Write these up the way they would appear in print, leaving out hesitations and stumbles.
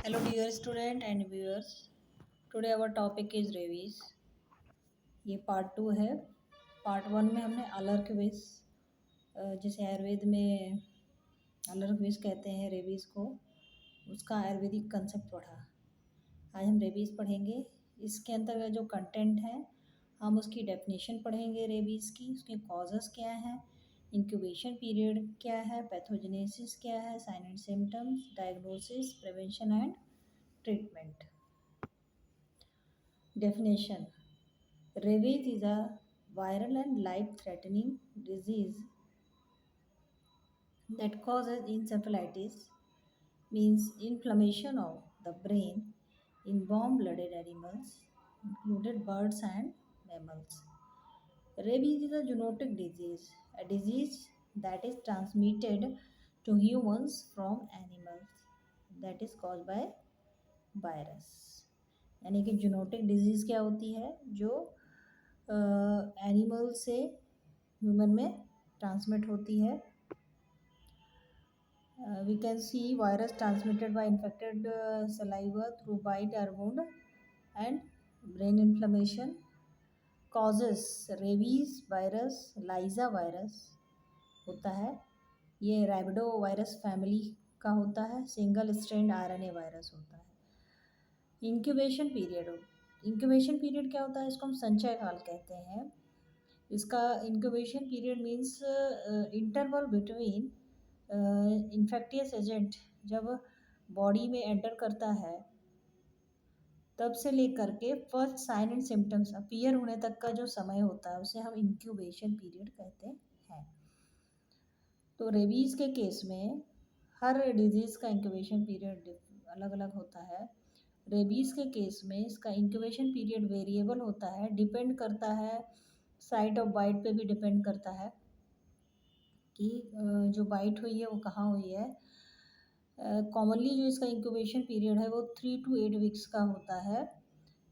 Hello, dear student and viewers. Today our topic is rabies. ये part 2 है. Part 1 में हमने अलर्क विष, जिसे आयुर्वेद में अलर्क विष कहते हैं रेबीज़ को, उसका आयुर्वेदिक कंसेप्ट पढ़ा. आज हम रेबीज़ पढ़ेंगे. इसके अंतर्गत जो कंटेंट है हम उसकी डेफिनेशन पढ़ेंगे रेबीज़ की, उसके कॉजेज़ क्या हैं, इंक्यूबेशन पीरियड क्या है, पैथोजेनेसिस क्या है, sign and symptoms, diagnosis, prevention and treatment. Definition: Rabies is a viral and life-threatening disease that causes encephalitis, means inflammation of the brain in warm-blooded animals, included birds and mammals. Rabies is a zoonotic disease, a disease that is transmitted to humans from animals, that is caused by virus. यानी कि zoonotic disease क्या होती है, जो animal से human में transmit होती है. We can see virus transmitted by infected saliva through bite और wound and brain inflammation. Causes: rabies virus lyssavirus होता है, ये रैबिडो वायरस फैमिली का होता है. सिंगल स्ट्रैंड आरएनए वायरस होता है. इंक्यूबेशन पीरियड क्या होता है, इसको हम संचय काल कहते हैं. इसका incubation period means interval between infectious agent जब बॉडी में एंटर करता है तब से लेकर के first sign and symptoms appear होने तक का जो समय होता है उसे हम इंक्यूबेशन पीरियड कहते हैं. तो रेबीज़ के केस में हर डिजीज़ का इंक्यूबेशन पीरियड अलग अलग होता है. रेबीज़ के केस में इसका इंक्यूबेशन पीरियड वेरिएबल होता है, डिपेंड करता है, साइट ऑफ बाइट पे भी डिपेंड करता है कि जो बाइट हुई है वो कहाँ हुई है. कॉमनली जो इसका इंक्यूबेशन पीरियड है वो 3 to 8 वीक्स का होता है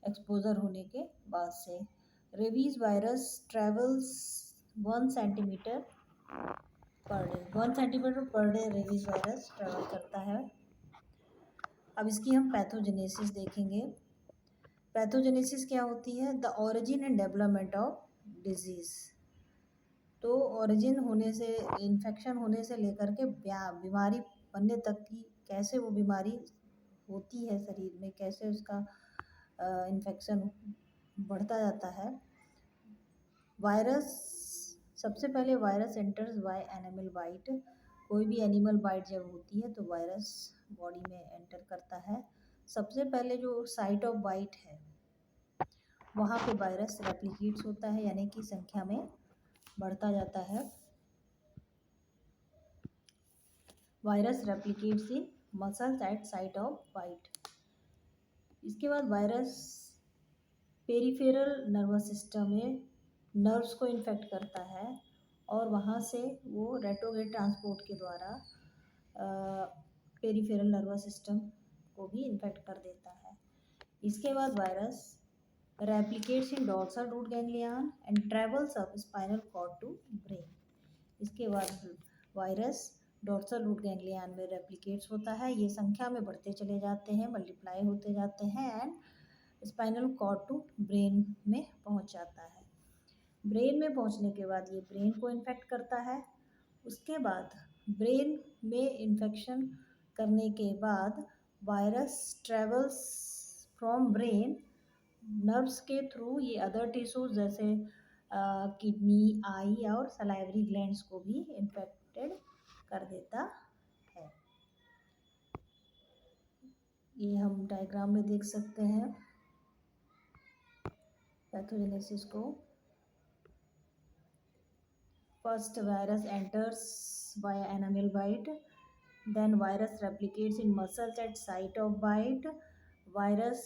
एक्सपोजर होने के बाद से. Rabies virus travels 1 centimetre per day rabies virus travel करता है. अब इसकी हम पैथोजेनेसिस देखेंगे. पैथोजेनेसिस क्या होती है, the origin and development of disease. तो ओरिजिन होने से, इन्फेक्शन होने से लेकर के बीमारी बनने तक की कैसे वो बीमारी होती है शरीर में, कैसे उसका इन्फेक्शन बढ़ता जाता है. वायरस, सबसे पहले virus enters by animal bite. कोई भी एनिमल बाइट जब होती है तो वायरस बॉडी में एंटर करता है. सबसे पहले जो साइट ऑफ बाइट है वहाँ पे वायरस रेप्लिकेट्स होता है, यानी कि संख्या में बढ़ता जाता है. Virus replicates in muscles at site of bite. इसके बाद वायरस पेरिफेरल नर्वस सिस्टम में नर्व्स को इन्फेक्ट करता है और वहाँ से वो रेट्रोग्रेड ट्रांसपोर्ट के द्वारा पेरिफेरल नर्वस सिस्टम को भी इन्फेक्ट कर देता है. इसके बाद virus replicates in dorsal root ganglion and travels up spinal cord to brain. इसके बाद वायरस डॉर्सल रूट गैंग्लियन में रेप्लिकेट्स होता है, ये संख्या में बढ़ते चले जाते हैं, मल्टीप्लाई होते जाते हैं and spinal cord to brain में पहुंच जाता है. ब्रेन में पहुंचने के बाद ये ब्रेन को इन्फेक्ट करता है. उसके बाद ब्रेन में इन्फेक्शन करने के बाद virus travels from brain nerves के थ्रू ये अदर टिश्यूज जैसे किडनी, आई और सलाइवरी ग्लैंड्स को भी इन्फेक्टेड कर देता है. ये हम डायग्राम में देख सकते हैं पैथोजेनेसिस को. First virus enters by animal bite, then virus replicates in muscles at site of bite. Virus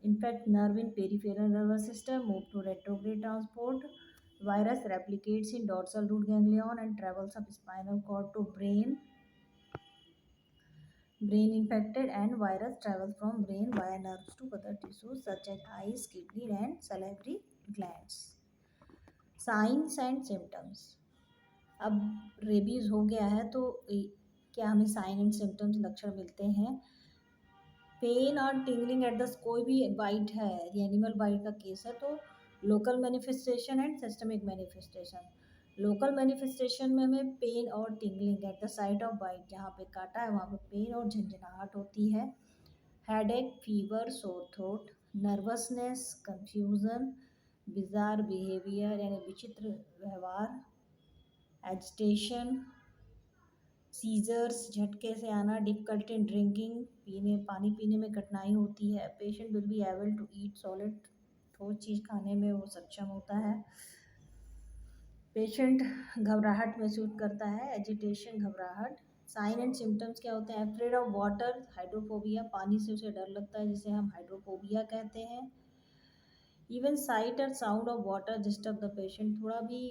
infect nerve in peripheral nervous system, move to retrograde transport. Virus replicates in dorsal root ganglion and travels up spinal cord to brain. Brain infected and virus travels from brain via nerves to other tissues such as eyes, kidney and salivary glands. Signs and symptoms. अब rabies हो गया है तो क्या हमें sign and symptoms लक्षण मिलते हैं. पेन और टिंगलिंग एट द कोई भी बाइट है, ये एनिमल बाइट का केस है, तो local manifestation and systemic manifestation. Local manifestation में हमें पेन और tingling at the site of bite, जहाँ पे काटा है वहाँ पे पेन और झंझनाहट होती है। Headache, fever, sore throat, nervousness, confusion, bizarre behaviour यानी विचित्र व्यवहार, एजिटेशन, सीजर्स, झटके से आना, डिफिकल्टी इन ड्रिंकिंग, पानी पीने में कठिनाई होती है। Patient will be able to eat solid, ठोस चीज़ खाने में वो सक्षम होता है। पेशेंट घबराहट महसूस करता है, एजिटेशन, घबराहट। साइन एंड सिम्टम्स क्या होते हैं? अफ्रेड ऑफ वाटर, हाइड्रोफोबिया, पानी से उसे डर लगता है, जिसे हम हाइड्रोफोबिया कहते हैं। इवन साइट और sound of water disturb the patient, थोड़ा भी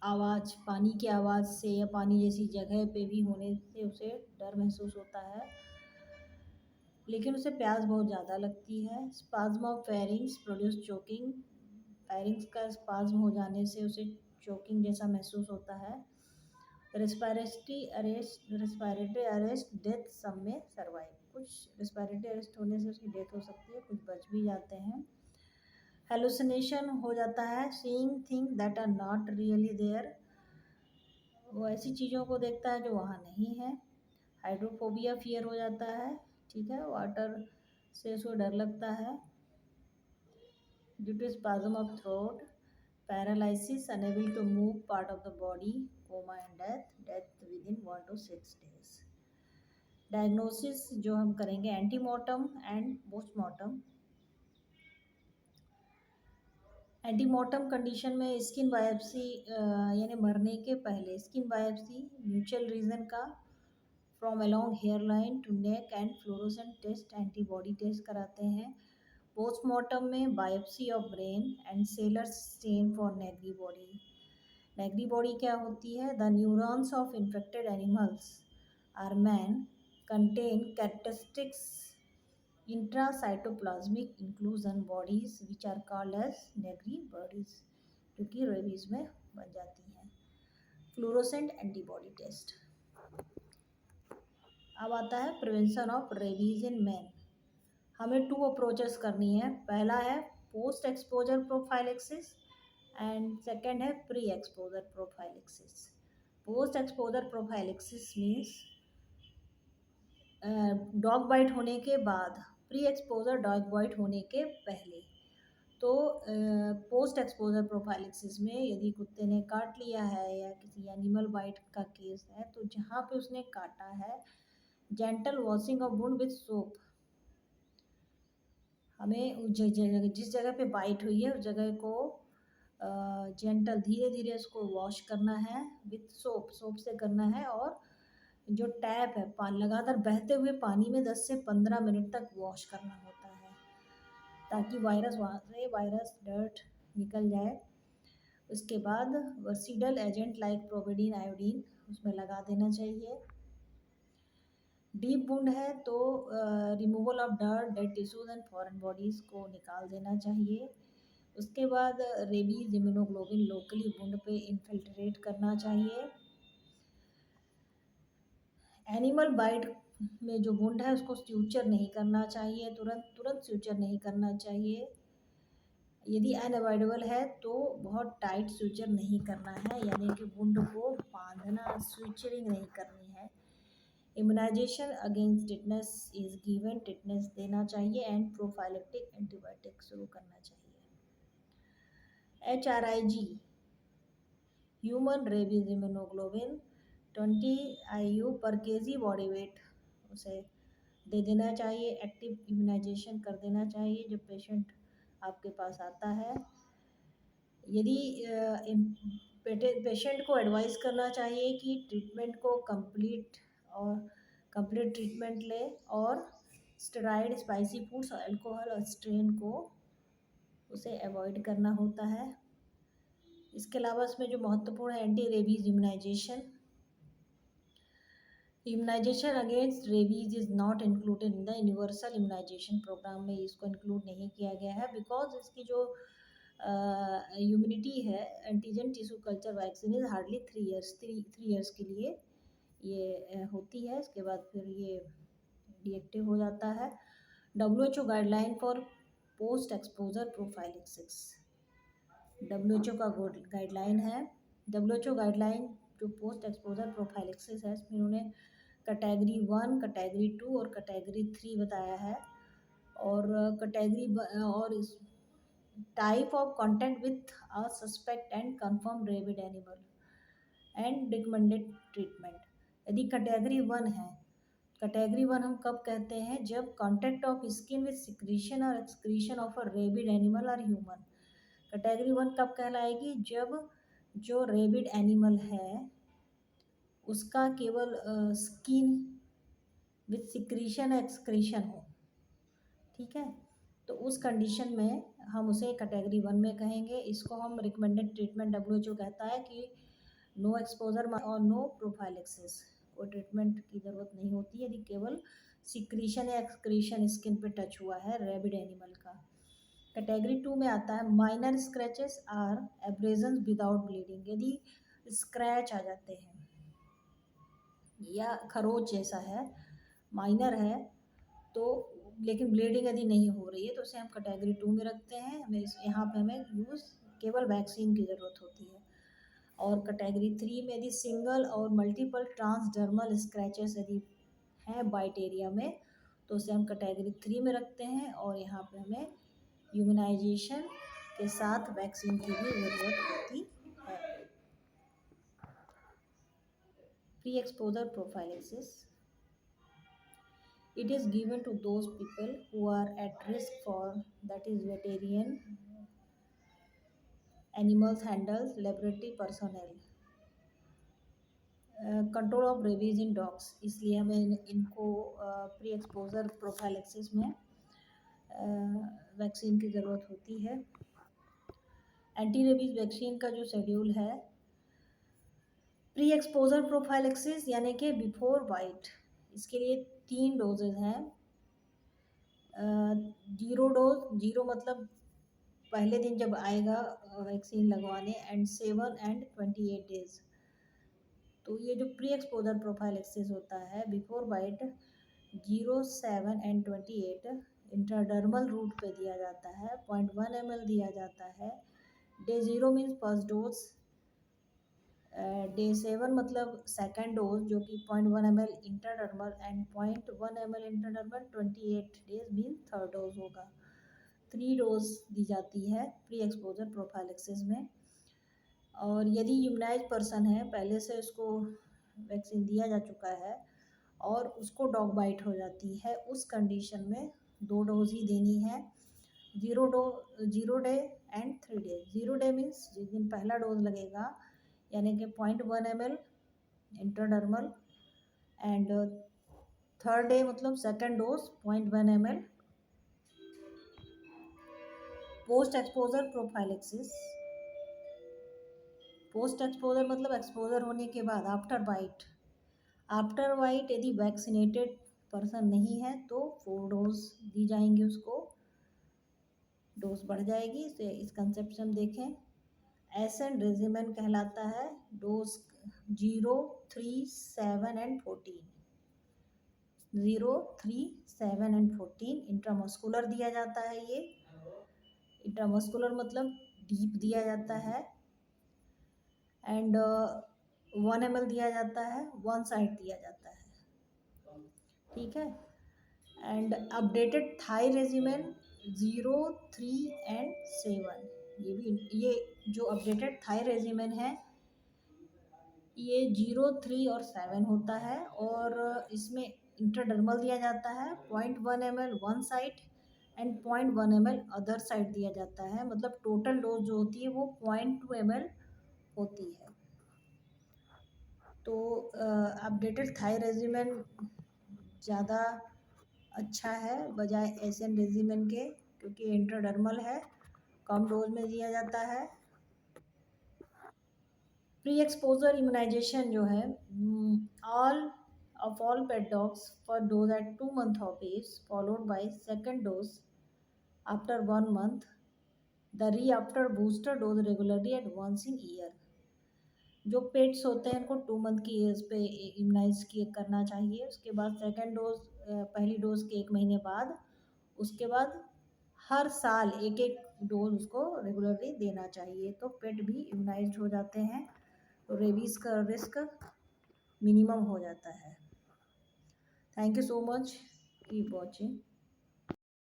आवाज़, पानी की आवाज़ से या पानी जैसी जगह पे भी होने से उसे डर महसूस होता है, लेकिन उसे प्यास बहुत ज़्यादा लगती है। Spasm of pharynx produce choking, pharynx का स्पाज्म हो जाने से उसे चोकिंग जैसा महसूस होता है। रेस्पिरेटरी अरेस्ट, डेथ सम में सर्वाइव, कुछ रेस्पिरेटरी अरेस्ट होने से उसकी डेथ हो सकती है, कुछ बच भी जाते हैं। हेलुसिनेशन हो जाता है, seeing thing that are not really there, वो ऐसी चीज़ों को देखता है जो वहाँ नहीं है। हाइड्रोफोबिया, फियर हो जाता है, ठीक है, वाटर से उसको डर लगता है। Due to spasm of throat, paralysis, unable to move part of the body, coma and death within 1 to 6 days। Diagnosis जो हम करेंगे antemortem and postmortem. Antemortem condition में स्किन बायोप्सी यानी मरने के पहले स्किन बायोप्सी म्यूचुअल रीजन का from along hair line to neck and fluorescent test, antibody test कराते हैं। पोस्टमार्टम में biopsy of brain and Seller's stain for Negri body. Negri body क्या होती है? The neurons of infected animals or man contain characteristic intracytoplasmic inclusion bodies which are called as Negri bodies, जो कि rabies में बन जाती हैं। Fluorescent antibody test. अब आता है prevention of rabies in man. हमें 2 अप्रोचेस करनी है, पहला है post exposure prophylaxis and second है pre exposure prophylaxis. Post exposure prophylaxis means dog bite होने के बाद, प्री एक्सपोजर डॉग बाइट होने के पहले। तो पोस्ट एक्सपोजर प्रोफाइलेक्सिस में यदि कुत्ते ने काट लिया है या किसी एनिमल बाइट का केस है, तो जहाँ पे उसने काटा है, gentle washing of wound with soap, हमें जिस जगह पे बाइट हुई है उस जगह को जेंटल धीरे धीरे उसको वॉश करना है विथ सोप से करना है। और जो टैप है, लगातार बहते हुए पानी में 10 से 15 मिनट तक वॉश करना होता है, ताकि वहाँ से वायरस डर्ट निकल जाए। उसके बाद वर्सीडल एजेंट लाइक प्रोविडीन, आयोडीन उसमें लगा देना चाहिए। डीप वुंड है तो removal of dirt, dead tissues and foreign bodies को निकाल देना चाहिए। उसके बाद रेबीज इम्यूनोग्लोबिन लोकली वुंड पे इन्फिल्ट्रेट करना चाहिए। एनिमल बाइट में जो वुंड है उसको स्यूचर नहीं करना चाहिए, तुरंत स्यूचर नहीं करना चाहिए। यदि अनअवॉइडेबल है तो बहुत टाइट स्यूचर नहीं करना है, यानी कि वुंड को बांधना, स्यूचरिंग नहीं करनी है। Immunization against tetanus is given, tetanus देना चाहिए एंड प्रोफाइलेक्टिक एंटीबायोटिक शुरू करना चाहिए। HRIG human rabies immunoglobulin 20 IU पर केजी बॉडी वेट उसे दे देना चाहिए। एक्टिव इम्यूनाइजेशन कर देना चाहिए जब पेशेंट आपके पास आता है। यदि पेशेंट को एडवाइस करना चाहिए कि ट्रीटमेंट को कंप्लीट ट्रीटमेंट ले, और स्टेरॉइड, स्पाइसी फूड्स और अल्कोहल और स्ट्रेन को उसे अवॉइड करना होता है। इसके अलावा इसमें जो महत्वपूर्ण है anti rabies immunization. Immunization against rabies is not included in the universal immunization programme में, इसको इंक्लूड नहीं किया गया है बिकॉज इसकी जो इम्यूनिटी है antigen tissue culture vaccine is hardly 3 years के लिए ये होती है। इसके बाद फिर ये डीएक्टिव हो जाता है। WHO guideline for post exposure prophylaxis, WHO का गाइडलाइन है। WHO गाइडलाइन जो पोस्ट एक्सपोजर प्रोफाइलिक्सिस है, इसमें उन्होंने कैटेगरी 1, कैटेगरी 2 और कैटेगरी 3 बताया है। और कैटेगरी और इस type of contact with a suspect and confirm rabid animal and recommended treatment. यदि कैटेगरी 1 है, कैटेगरी 1 हम कब कहते हैं, जब contact of skin with secretion और excretion of a rabid animal और ह्यूमन। कैटेगरी 1 कब कहलाएगी, जब जो रेबिड एनिमल है उसका केवल स्किन विथ सिक्रीशन एक्सक्रीशन हो, ठीक है, तो उस कंडीशन में हम उसे कैटेगरी 1 में कहेंगे। इसको हम रिकमेंडेड ट्रीटमेंट WHO कहता है कि नो एक्सपोजर और नो प्रोफाइलिक्सिस, कोई ट्रीटमेंट की ज़रूरत नहीं होती यदि केवल सिक्रीशन या एक्सक्रीशन स्किन पे टच हुआ है रेबिड एनिमल का। कैटेगरी 2 में आता है minor scratches or abrasion without bleeding. यदि स्क्रैच आ जाते हैं या खरोच जैसा है, माइनर है तो, लेकिन ब्लीडिंग यदि नहीं हो रही है तो उसे हम कैटेगरी 2 में रखते हैं। हमें यहाँ पे हमें यूज़ केवल वैक्सीन की ज़रूरत होती है। और कैटेगरी 3 में यदि सिंगल और मल्टीपल ट्रांसडर्मल स्क्रैचेस यदि हैं बाइट एरिया में तो उसे हम कैटेगरी 3 में रखते हैं। और यहाँ पे हमें इम्यूनाइजेशन के साथ वैक्सीन की भी ज़रूरत होती है। Pre exposure prophylaxis, it is given to those people who are at risk for, that is veterinarian, animals handlers, laboratory personnel, control of rabies in dogs. इसलिए हमें इनको प्री एक्सपोजर प्रोफाइलिक्सिस में वैक्सीन की ज़रूरत होती है। एंटी रेबीज वैक्सीन का जो शेड्यूल है, प्री एक्सपोजर प्रोफाइलिक्सिस यानी कि बिफोर बाइट, इसके लिए 3 डोजेज हैं। 0 डोज, 0 मतलब पहले दिन जब आएगा वैक्सीन लगवाने, एंड 7 एंड 28 डेज। तो ये जो प्री एक्सपोजर प्रोफाइलिक्सिस होता है before bite 0, 7 and 28 intradermal route पे दिया जाता है। 0.1 ml दिया जाता है। Day 0 means first dose, day 7 मतलब सेकेंड डोज जो कि 0.1 ml intradermal and 0.1 ml intradermal, 28 days mean third dose होगा। 3 डोज दी जाती है प्री एक्सपोजर प्रोफाइलिक्सिस में। और यदि इम्यूनाइज पर्सन है, पहले से उसको वैक्सीन दिया जा चुका है और उसको डॉग बाइट हो जाती है, उस कंडीशन में 2 डोज ही देनी है। 0 day and 3 day. 0 day means जिस दिन पहला डोज लगेगा यानी कि 0.1 ml intradermal, and third day मतलब second dose 0.1 ml। Post exposure prophylaxis, post exposure मतलब एक्सपोजर होने के बाद, आफ्टर बाइट। आफ्टर बाइट यदि वैक्सीनेटेड पर्सन नहीं है तो 4 डोज दी जाएंगी उसको, डोज बढ़ जाएगी। इस कंसेप्ट से हम देखें, एसेंट रेजिमेन कहलाता है। Dose 0, 3, 7 and 14। 0, 3, 7 एंड 14 इंट्रामस्कुलर दिया जाता है। ये इंट्रामस्कुलर मतलब डीप दिया जाता है। एंड 1 ml दिया जाता है, 1 साइड दिया जाता है, ठीक है। And updated Thai regimen 0, 3 and 7। ये जो अपडेटेड थाई रेजिमेन है ये 0, 3 और 7 होता है। और इसमें इंट्राडर्मल दिया जाता है, 0.1 ml 1 side and 0.1 ml other side दिया जाता है। मतलब टोटल डोज जो होती है वो 0.2 ml होती है। तो अपडेटेड थाई रेजिमेन ज़्यादा अच्छा है बजाय एशियन रेजिमेन के, क्योंकि इंट्राडर्मल है, कम डोज में दिया जाता है। प्री एक्सपोजर इम्यूनाइजेशन जो है, all pet dogs for dose at 2 month of age followed by second dose after 1 month, thereafter booster dose regularly at once in year. जो पेट्स होते हैं उनको 2 month की एज पे immunise करना चाहिए। उसके बाद सेकेंड डोज पहली डोज के 1 महीने बाद, उसके बाद हर साल एक एक डोज उसको रेगुलरली देना चाहिए, तो पेट भी इम्यूनाइज्ड हो जाते हैं, तो रेबीज़ का रिस्क मिनिमम हो जाता है। Thank you so much, keep watching.